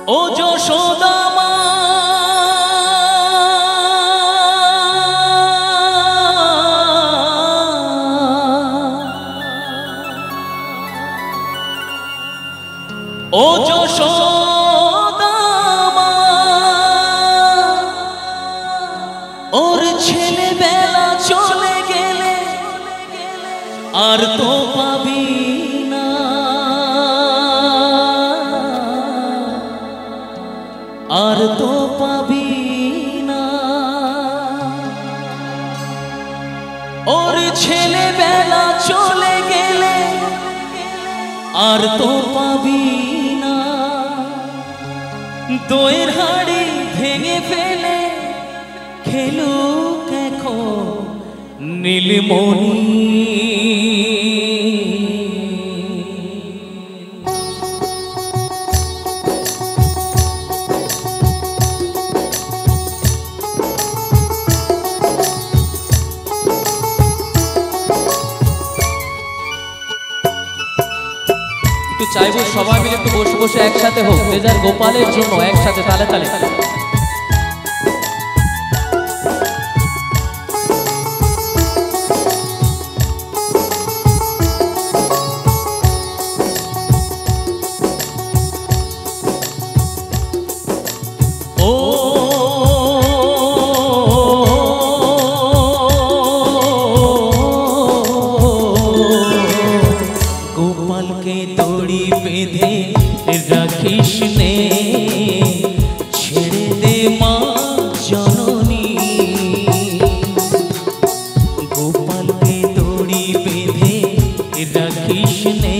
ও যশোদা মা ও যশোদা মা ওর ছেলেবেলা চলে গেলে আর তো পাবি না, আর তো পাবি না। ওর ছেলেবেলা চলে গেলে আর তো পাবি না। দইয়ের হাড়ি ভেঙে ফেলে খেলুক এখন নীলমণি। চাইবো সবাই মিলে একটু বসে বসে একসাথে হোক, রেজার গোপালের জন্য একসাথে তালে তালে। ও গোপালকে দড়ি বেঁধে রাখিস নে, ছেড়ে দে মা জননী। গোপালকে দড়ি বেঁধে রাখিস নে,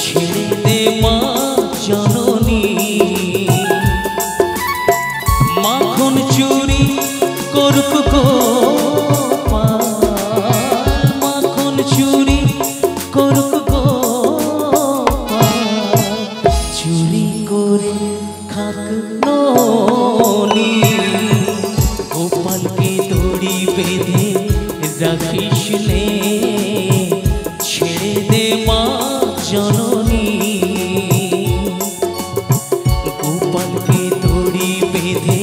ছেড়ে দে মা জননী। মাখন চুরি করুক গোপাল, মাখন চুরি করুক গোপাল, চুরি করে খাক ননি। গোপালকে দড়ি বেঁধে রাখিস নে, ছেড়ে দে মা জননী। গোপালকে দড়ি বেঁধে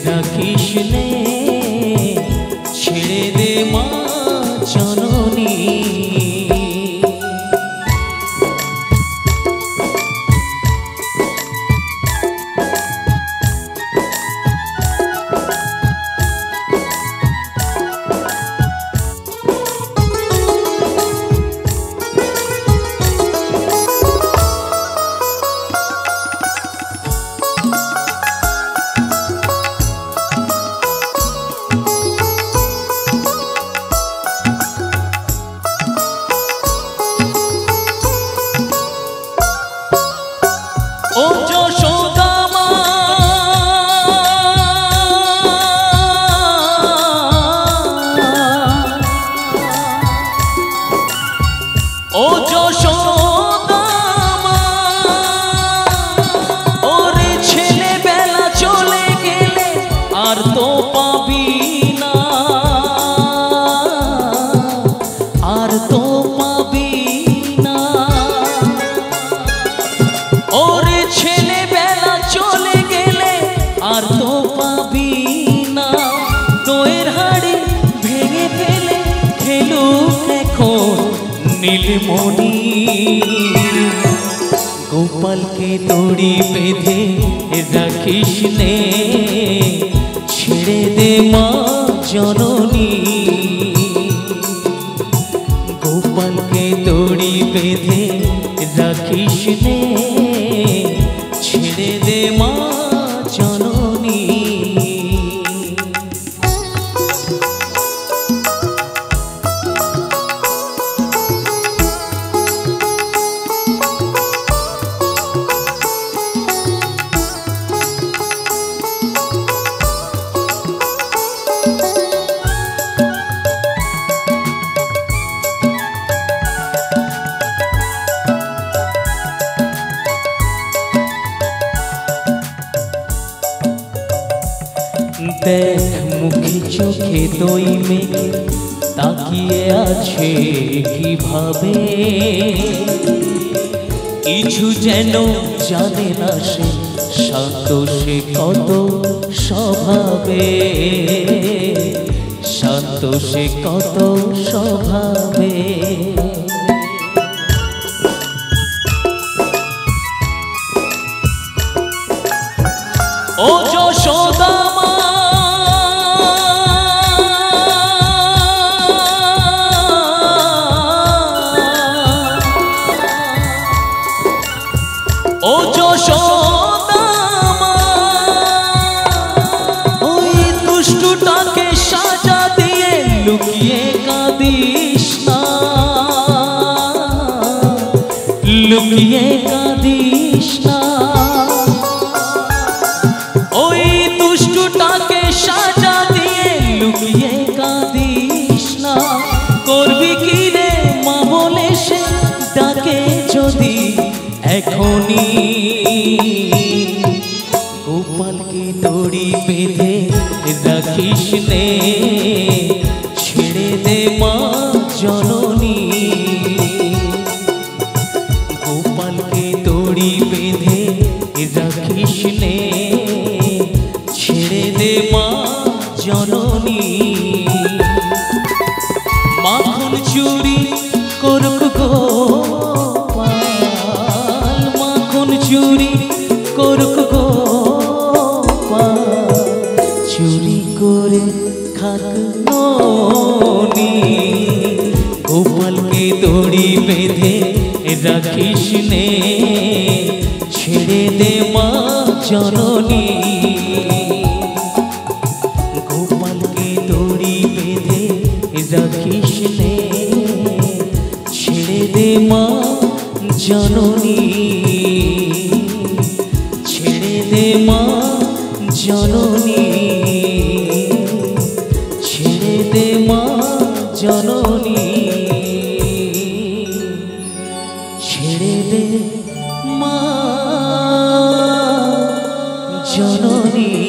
রাখিস নে, ছেড়ে দে মা জননী। ও যশোদা মা ও যশোদা মা, ওর ছেলেবেলা চলে গেলে আর তো পাবি না, আর তো পাবি না। ওর ছেলেবেলা চলে গেলে আর তো পাবি না। দইয়ের হাড়ি ভেঙে ফেলে খেলুক এখন নীলমণি। গোপালকে দড়ি বেঁধে রাখিস নে, ছেড়ে দে মা জননী। গোপালকে দড়ি বেঁধে রাখিস নে, ছেড়ে দে মা জননী। দেখ মুখে চোখে দই মেখে তাকিয়ে আছে কিভাবে, কিছু যেন জানে না সে, শান্ত সে কত স্বভাবে, শান্ত সে কত স্বভাবে। ও যশোদা মা, ও যশোদা মা, ওই দুষ্টুটাকে সাজা দিয়ে লুকিয়ে কাঁদিস না, লুকিয়ে কাঁদিস না। ওই দুষ্টুটাকে সাজা দিয়ে লুকিয়ে কাঁদিস না। করবি কি রে মা বলে সে ডাকে যদি এখনি, গোপালকে দড়ি বেঁধে রাখিস নে, ছেড়ে দে মা জননী। গোপালকে দড়ি বেঁধে রাখিস নে, ছেড়ে দে মা জননী। মাখন চুরি করুক গোপাল, মাখন চুরি করুক গোপাল, চুরি করে খাক ননি। গোপালকে দড়ি বেঁধে রাখিস নে, ছেড়ে দে মা জননী। গোপালকে দড়ি বেঁধে রাখিস নে, ছেড়ে দে মা জননী, ছেড়ে দে মা জননী, ছেড়ে দে মা জননী, ছেড়ে দে মা জননী।